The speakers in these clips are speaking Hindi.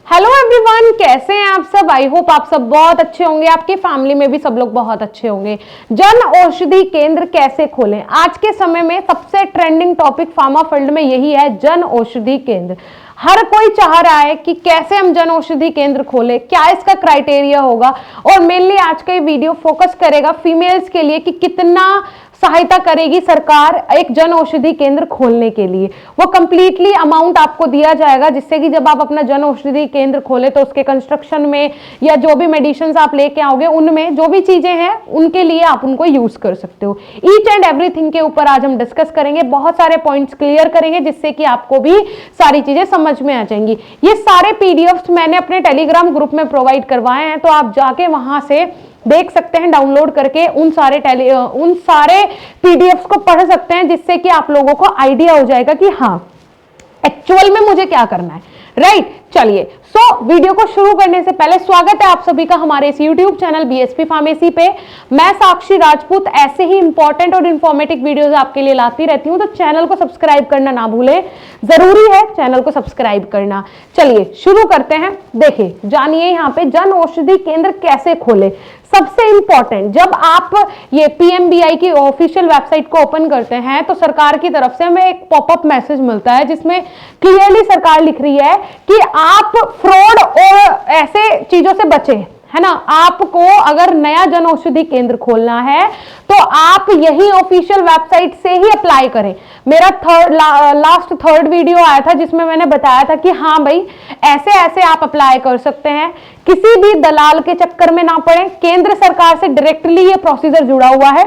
हेलो एवरीवन, कैसे हैं आप सब। आई होप आप सब बहुत अच्छे होंगे, आपके फैमिली में भी सब लोग बहुत अच्छे होंगे। जन औषधि केंद्र कैसे खोलें, आज के समय में सबसे ट्रेंडिंग टॉपिक फार्मा फील्ड में यही है, जन औषधि केंद्र। हर कोई चाह रहा है कि कैसे हम जन औषधि केंद्र खोलें, क्या इसका क्राइटेरिया होगा। और मेनली आज का ये वीडियो फोकस करेगा फीमेल्स के लिए कि कितना सहायता करेगी सरकार एक जन औषधि केंद्र खोलने के लिए। वो कंप्लीटली अमाउंट आपको दिया जाएगा, जिससे कि जब आप अपना जन औषधि केंद्र खोले तो उसके कंस्ट्रक्शन में या जो भी मेडिसिन आप लेके आओगे उनमें जो भी चीजें हैं उनके लिए आप उनको यूज कर सकते हो। ईच एंड एवरीथिंग के ऊपर आज हम डिस्कस करेंगे, बहुत सारे पॉइंट्स क्लियर करेंगे जिससे कि आपको भी सारी चीजें समझ में आ जाएंगी। ये सारे पीडीएफ्स मैंने अपने टेलीग्राम ग्रुप में प्रोवाइड करवाए हैं, तो आप जाके वहां से देख सकते हैं, डाउनलोड करके उन सारे पीडीएफ्स को पढ़ सकते हैं, जिससे कि आप लोगों को आइडिया हो जाएगा कि हाँ एक्चुअल में मुझे क्या करना है। राइट, चलिए वीडियो को शुरू करने से पहले स्वागत है आप सभी का हमारे इस यूट्यूब चैनल बीएसपी फार्मेसी पे। मैं साक्षी राजपूत ऐसे ही इंपॉर्टेंट और इंफॉर्मेटिव वीडियोस आपके लिए लाती रहती हूं, तो चैनल को सब्सक्राइब करना ना भूलें, जरूरी है चैनल को सब्सक्राइब करना। चलिए शुरू करते हैं। देखिए, जानिए यहाँ पे जन औषधि केंद्र कैसे खोले। सबसे इंपॉर्टेंट, जब आप ये पीएमबीआई की ऑफिशियल वेबसाइट को ओपन करते हैं तो सरकार की तरफ से हमें एक पॉपअप मैसेज मिलता है, जिसमें क्लियरली सरकार लिख रही है कि आप फ्रॉड और ऐसे चीजों से बचें, है ना। आपको अगर नया जन औषधि केंद्र खोलना है तो आप यही ऑफिशियल वेबसाइट से ही अप्लाई करें। मेरा लास्ट थर्ड वीडियो आया था जिसमें मैंने बताया था कि हाँ भाई ऐसे ऐसे आप अप्लाई कर सकते हैं, किसी भी दलाल के चक्कर में ना पड़े। केंद्र सरकार से डायरेक्टली ये प्रोसीजर जुड़ा हुआ है,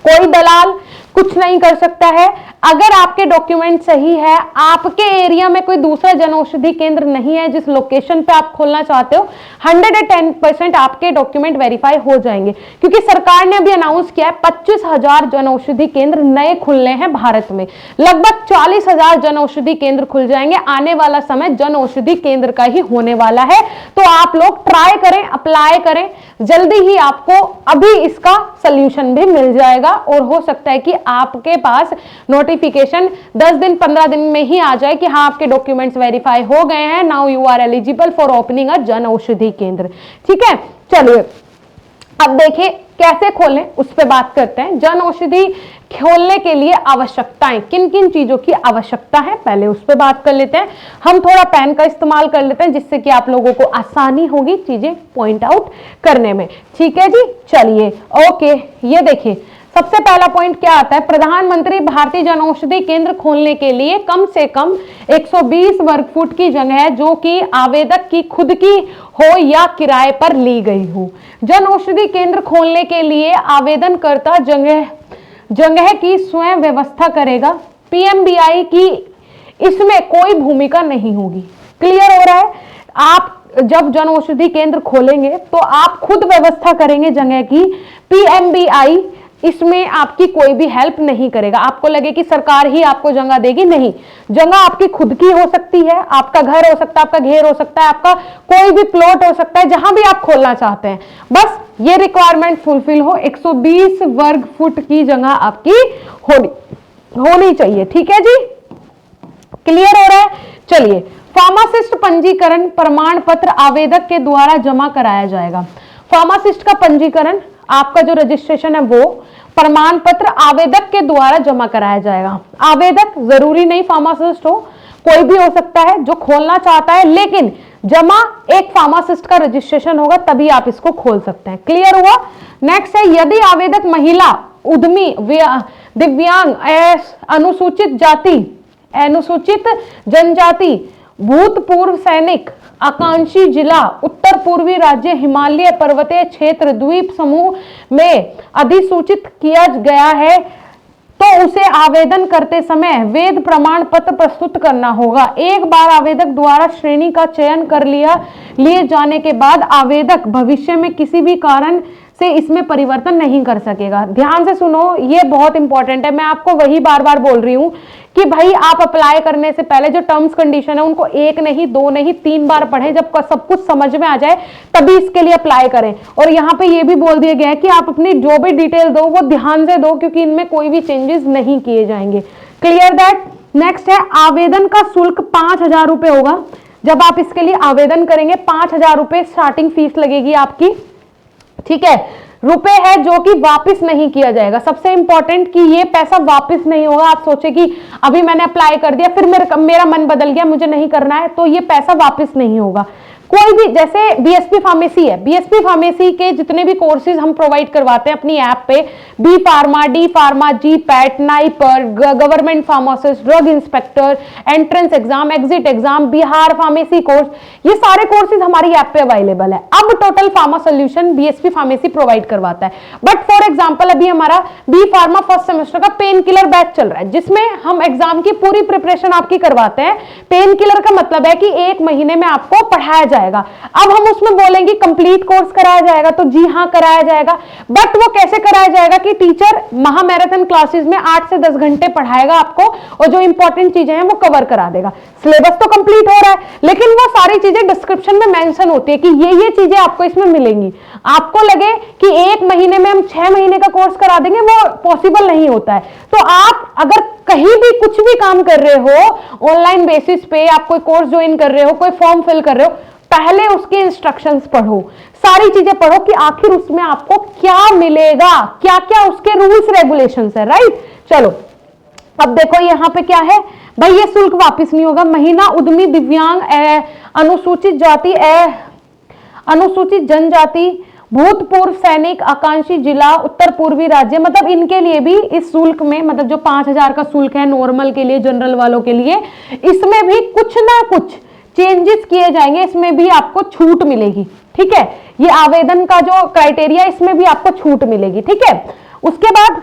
कोई दलाल कुछ नहीं कर सकता है। अगर आपके डॉक्यूमेंट सही है, आपके एरिया में कोई दूसरा जन औषधि केंद्र नहीं है जिस लोकेशन पे आप खोलना चाहते हो, 110% आपके डॉक्यूमेंट वेरीफाई हो जाएंगे। क्योंकि सरकार ने अभी अनाउंस किया है 25,000 जन औषधि केंद्र नए खुलने हैं भारत में, लगभग 40,000 जन औषधि केंद्र खुल जाएंगे। आने वाला समय जन औषधि केंद्र का ही होने वाला है, तो आप लोग ट्राई करें, अप्लाई करें, जल्दी ही आपको अभी इसका सोल्यूशन भी मिल जाएगा। और हो सकता है कि आपके पास नोटिफिकेशन 10 दिन 15 दिन में ही आ जाए कि हाँ आपके डॉक्यूमेंट्स वेरीफाई हो गए हैं, now you are eligible for opening a Jan Aushadhi केंद्र। ठीक है, चलिए अब देखिए कैसे खोलें, उस पर बात करते हैं। जन औषधि खोलने के लिए आवश्यकताएं, किन किन चीजों की आवश्यकता है पहले उस पर बात कर लेते हैं। हम थोड़ा पेन का इस्तेमाल कर लेते हैं जिससे कि आप लोगों को आसानी होगी चीजें पॉइंट आउट करने में। ठीक है जी, चलिए ओके। ये देखिए सबसे पहला पॉइंट क्या आता है, प्रधानमंत्री भारतीय जन औषधि केंद्र खोलने के लिए कम से कम 120 वर्ग फुट की जगह जो कि आवेदक की खुद की हो या किराए पर ली गई हो। जन औषधि केंद्र खोलने के लिए आवेदनकर्ता जगह की स्वयं व्यवस्था करेगा। पीएमबीआई की इसमें कोई भूमिका नहीं होगी। क्लियर हो रहा है। आप जब जन औषधि केंद्र खोलेंगे तो आप खुद व्यवस्था करेंगे जगह की, पीएमबीआई इसमें आपकी कोई भी हेल्प नहीं करेगा। आपको लगे कि सरकार ही आपको जगह देगी, नहीं, जगह आपकी खुद की हो सकती है, आपका घर हो सकता है, आपका घेर हो सकता है, आपका कोई भी प्लॉट हो सकता है, जहां भी आप खोलना चाहते हैं, बस ये रिक्वायरमेंट फुलफिल हो, 120 वर्ग फुट की जगह आपकी होनी चाहिए। ठीक है जी, क्लियर हो रहा है। चलिए, फार्मासिस्ट पंजीकरण प्रमाण पत्र आवेदक के द्वारा जमा कराया जाएगा। फार्मासिस्ट का पंजीकरण, आपका जो रजिस्ट्रेशन है वो प्रमाण पत्र आवेदक के द्वारा जमा कराया जाएगा। आवेदक जरूरी नहीं फार्मासिस्ट हो, कोई भी हो सकता है जो खोलना चाहता है, लेकिन जमा एक फार्मासिस्ट का रजिस्ट्रेशन होगा तभी आप इसको खोल सकते हैं। क्लियर हुआ। नेक्स्ट है, यदि आवेदक महिला, उद्यमी, दिव्यांग, अनुसूचित जाति, अनुसूचित जनजाति, भूतपूर्व सैनिक, आकांक्षी जिला, उत्तर पूर्वी राज्य, हिमालय पर्वतीय क्षेत्र, द्वीप समूह में अधिसूचित किया गया है तो उसे आवेदन करते समय वेद प्रमाण पत्र प्रस्तुत करना होगा। एक बार आवेदक द्वारा श्रेणी का चयन कर लिए जाने के बाद आवेदक भविष्य में किसी भी कारण से इसमें परिवर्तन नहीं कर सकेगा। ध्यान से सुनो, ये बहुत इंपॉर्टेंट है। मैं आपको वही बार बार बोल रही हूं कि भाई आप अप्लाई करने से पहले जो टर्म्स कंडीशन है उनको 1 नहीं 2 नहीं 3 बार पढ़ें, जब सब कुछ समझ में आ जाए तभी इसके लिए अप्लाई करें। और यहाँ पे ये भी बोल दिया गया है कि आप अपनी जो भी डिटेल दो वो ध्यान से दो, क्योंकि इनमें कोई भी चेंजेस नहीं किए जाएंगे। Clear that. नेक्स्ट है, आवेदन का शुल्क 5,000 रुपए होगा। जब आप इसके लिए आवेदन करेंगे 5,000 रुपए स्टार्टिंग फीस लगेगी आपकी, ठीक है, रुपए है जो कि वापस नहीं किया जाएगा। सबसे इंपॉर्टेंट कि ये पैसा वापस नहीं होगा। आप सोचे कि अभी मैंने अप्लाई कर दिया फिर मेरा मन बदल गया, मुझे नहीं करना है, तो ये पैसा वापस नहीं होगा। कोई भी, जैसे बीएसपी फार्मेसी है, बीएसपी फार्मेसी के जितने भी कोर्सेज हम प्रोवाइड करवाते हैं अपनी ऐप पे, B pharma, D pharma, G PAT, NIPER, government pharmacist, drug inspector, entrance exam, exit exam, Bihar pharmacy course, ये सारे कोर्सेज हमारी ऐप पे अवेलेबल है। अब total pharma solution BSP pharmacy provide करवाता है। बट फॉर एग्जाम्पल अभी हमारा बी फार्मा फर्स्ट सेमेस्टर का पेन किलर बैच चल रहा है, जिसमें हम एग्जाम की पूरी प्रिपरेशन आपकी करवाते हैं। पेन किलर का मतलब है कि 1 महीने में आपको पढ़ाया जाएगा। अब हम उसमें बोलेंगे कंप्लीट कोर्स कराया जाएगा, तो जी हां कराया जाएगा, बट वो कैसे कराया जाएगा कि टीचर महा मैराथन क्लासेस में 8 से 10 घंटे पढ़ाएगा आपको और जो इंपॉर्टेंट चीजें हैं वो कवर करा देगा। सिलेबस तो कंप्लीट हो रहा है, लेकिन वो सारी चीजें डिस्क्रिप्शन में मेंशन होती है कि ये चीजें आपको इसमें मिलेंगी। आपको लगे कि 1 महीने में हम 6 महीने का कोर्स करा देंगे, वो पॉसिबल नहीं होता है। तो आप अगर कहीं भी कुछ भी काम कर रहे हो ऑनलाइन बेसिस पे, आप कोई कोर्स ज्वाइन कर रहे हो, कोई फॉर्म फिल कर रहे हो, पहले उसके इंस्ट्रक्शंस पढ़ो, सारी चीजें पढ़ो कि आखिर उसमें आपको क्या मिलेगा, क्या क्या उसके रूल्स रेगुलेशंस है, राइट। चलो अब देखो यहां पे क्या है भाई, ये शुल्क वापस नहीं होगा। महिला उद्यमी, दिव्यांग, अनुसूचित जाति, अनुसूचित जनजाति, भूतपूर्व सैनिक, आकांक्षी जिला, उत्तर पूर्वी राज्य, मतलब इनके लिए भी इस शुल्क में, मतलब जो 5,000 का शुल्क है नॉर्मल के लिए, जनरल वालों के लिए, इसमें भी कुछ ना कुछ चेंजेस किए जाएंगे, इसमें भी आपको छूट मिलेगी, ठीक है। ये आवेदन का जो क्राइटेरिया, इसमें भी आपको छूट मिलेगी, ठीक है। उसके बाद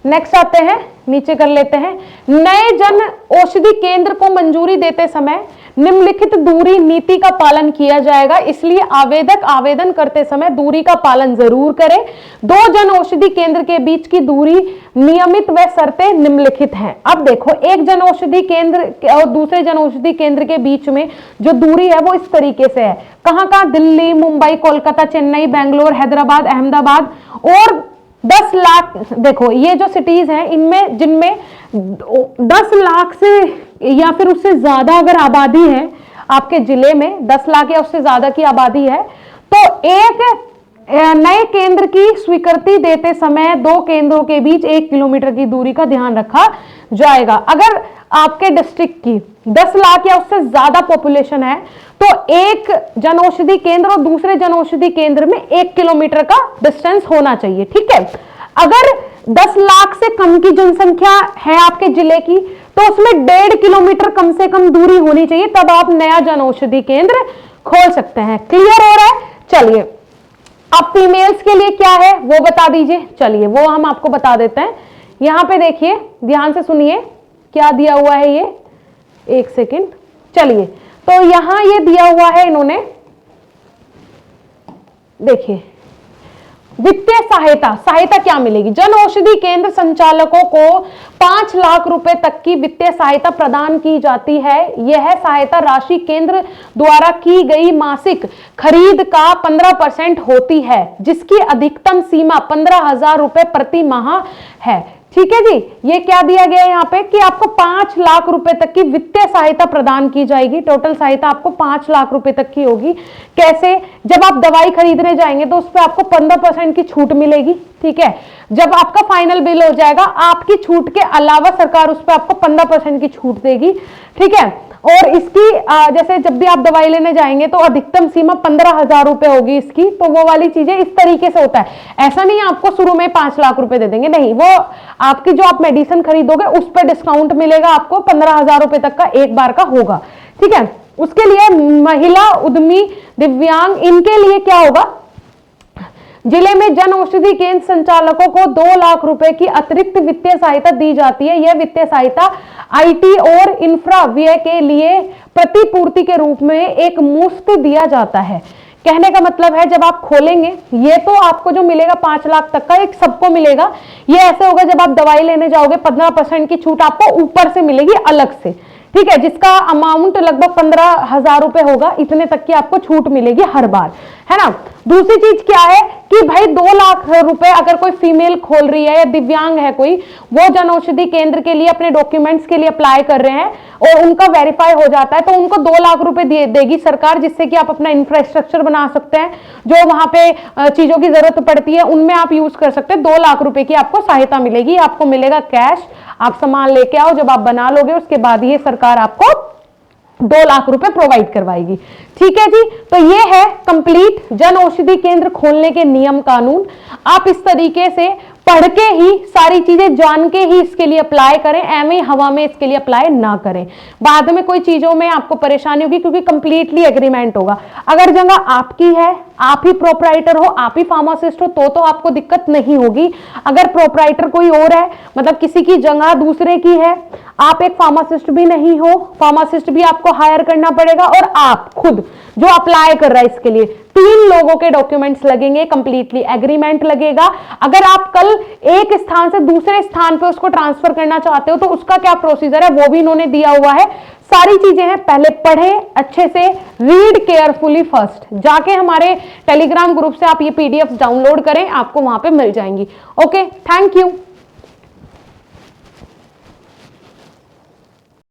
नेक्स्ट आते हैं, नीचे कर लेते हैं। नए जन औषधि केंद्र को मंजूरी देते समय निम्नलिखित दूरी नीति का पालन किया जाएगा, इसलिए आवेदक आवेदन करते समय दूरी का पालन जरूर करें। 2 जन औषधि केंद्र के बीच की दूरी नियमित व शर्तें निम्नलिखित हैं। अब देखो, एक जन औषधि केंद्र और दूसरे जन औषधि केंद्र के बीच में जो दूरी है वो इस तरीके से है। कहां, दिल्ली, मुंबई, कोलकाता, चेन्नई, बेंगलोर, हैदराबाद, अहमदाबाद और 10 लाख, देखो ये जो सिटीज हैं इनमें, जिनमें 10 लाख से या फिर उससे ज्यादा अगर आबादी है आपके जिले में, 10 लाख या उससे ज्यादा की आबादी है, तो एक नए केंद्र की स्वीकृति देते समय 2 केंद्रों के बीच 1 किलोमीटर की दूरी का ध्यान रखा जाएगा। अगर आपके डिस्ट्रिक्ट की 10 लाख या उससे ज्यादा पॉपुलेशन है तो एक जनऔषधि केंद्र और दूसरे जनऔषधि केंद्र में 1 किलोमीटर का डिस्टेंस होना चाहिए, ठीक है। अगर 10 लाख से कम की जनसंख्या है आपके जिले की तो उसमें 1.5 किलोमीटर कम से कम दूरी होनी चाहिए, तब आप नया जनऔषधि केंद्र खोल सकते हैं। क्लियर हो रहा है? चलिए अब फीमेल्स के लिए क्या है वो बता दीजिए। चलिए वो हम आपको बता देते हैं। यहां पे देखिए, ध्यान से सुनिए क्या दिया हुआ है ये, 1 सेकेंड। चलिए तो यहां ये दिया हुआ है इन्होंने, देखिए वित्तीय सहायता। सहायता क्या मिलेगी? जन औषधि केंद्र संचालकों को 5 लाख रुपए तक की वित्तीय सहायता प्रदान की जाती है। यह सहायता राशि केंद्र द्वारा की गई मासिक खरीद का 15% होती है, जिसकी अधिकतम सीमा 15,000 रुपए प्रति माह है। ठीक है जी, ये क्या दिया गया है यहाँ पे कि आपको 5 लाख रुपए तक की वित्तीय सहायता प्रदान की जाएगी। टोटल सहायता आपको 5 लाख रुपए तक की होगी। कैसे? जब आप दवाई खरीदने जाएंगे तो उस पर आपको 15% की छूट मिलेगी। ठीक है, जब आपका फाइनल बिल हो जाएगा आपकी छूट के अलावा सरकार उस पर आपको 15% की छूट देगी। ठीक है, और इसकी जैसे जब भी आप दवाई लेने जाएंगे तो अधिकतम सीमा 15,000 रुपए होगी इसकी। तो वो वाली चीजें इस तरीके से होता है। ऐसा नहीं आपको शुरू में 5 लाख रुपए दे देंगे, नहीं, वो आपकी जो आप मेडिसिन खरीदोगे उस पर डिस्काउंट मिलेगा आपको, 15,000 रुपए तक का एक बार का होगा। ठीक है, उसके लिए महिला उद्यमी, दिव्यांग, इनके लिए क्या होगा? जिले में जन औषधि केंद्र संचालकों को 2 लाख रुपए की अतिरिक्त वित्तीय सहायता दी जाती है। यह वित्तीय सहायता आईटी और इंफ्रा व्यय के लिए प्रतिपूर्ति के रूप में एक मुफ्त दिया जाता है। कहने का मतलब है जब आप खोलेंगे ये तो आपको जो मिलेगा 5 लाख तक का एक सबको मिलेगा। ये ऐसे होगा जब आप दवाई लेने जाओगे 15% की छूट आपको ऊपर से मिलेगी अलग से। ठीक है, जिसका अमाउंट लगभग 15,000 रुपए होगा, इतने तक की आपको छूट मिलेगी हर बार, है ना। दूसरी चीज क्या है कि भाई 2 लाख रुपए अगर कोई फीमेल खोल रही है या दिव्यांग है कोई, वो जन औषधि केंद्र के लिए अपने डॉक्यूमेंट्स के लिए अप्लाई कर रहे हैं और उनका वेरीफाई हो जाता है, तो उनको 2 लाख रुपए देगी सरकार, जिससे कि आप अपना इंफ्रास्ट्रक्चर बना सकते हैं, जो वहां पे चीजों की जरूरत पड़ती है उनमें आप यूज कर सकते हैं। 2 लाख रुपए की आपको सहायता मिलेगी, आपको मिलेगा कैश, आप सामान लेके आओ, जब आप बना लोगे उसके बाद ये सरकार आपको 2 लाख रुपए प्रोवाइड करवाएगी। ठीक है जी, तो ये है कंप्लीट जन औषधि केंद्र खोलने के नियम कानून। आप इस तरीके से पढ़ के ही, सारी चीजें जान के ही इसके लिए अप्लाई करें, एवं हवा में इसके लिए अप्लाई ना करें, बाद में कोई चीजों में आपको परेशानी होगी, क्योंकि कंप्लीटली एग्रीमेंट होगा। अगर जगह आपकी है, आप ही प्रोपराइटर हो, आप ही फार्मासिस्ट हो, तो आपको दिक्कत नहीं होगी। अगर प्रोपराइटर कोई और है, मतलब किसी की जगह दूसरे की है, आप एक फार्मासिस्ट भी नहीं हो, फार्मासिस्ट भी आपको हायर करना पड़ेगा, और आप खुद जो अप्लाई कर रहा है इसके लिए 3 लोगों के डॉक्यूमेंट्स लगेंगे, कंप्लीटली एग्रीमेंट लगेगा। अगर आप कल एक स्थान से दूसरे स्थान पे उसको ट्रांसफर करना चाहते हो तो उसका क्या प्रोसीजर है वो भी इन्होंने दिया हुआ है। सारी चीजें हैं, पहले पढ़ें अच्छे से, रीड केयरफुली फर्स्ट, जाके हमारे टेलीग्राम ग्रुप से आप ये पीडीएफ डाउनलोड करें, आपको वहां पे मिल जाएंगी। Okay, thank you.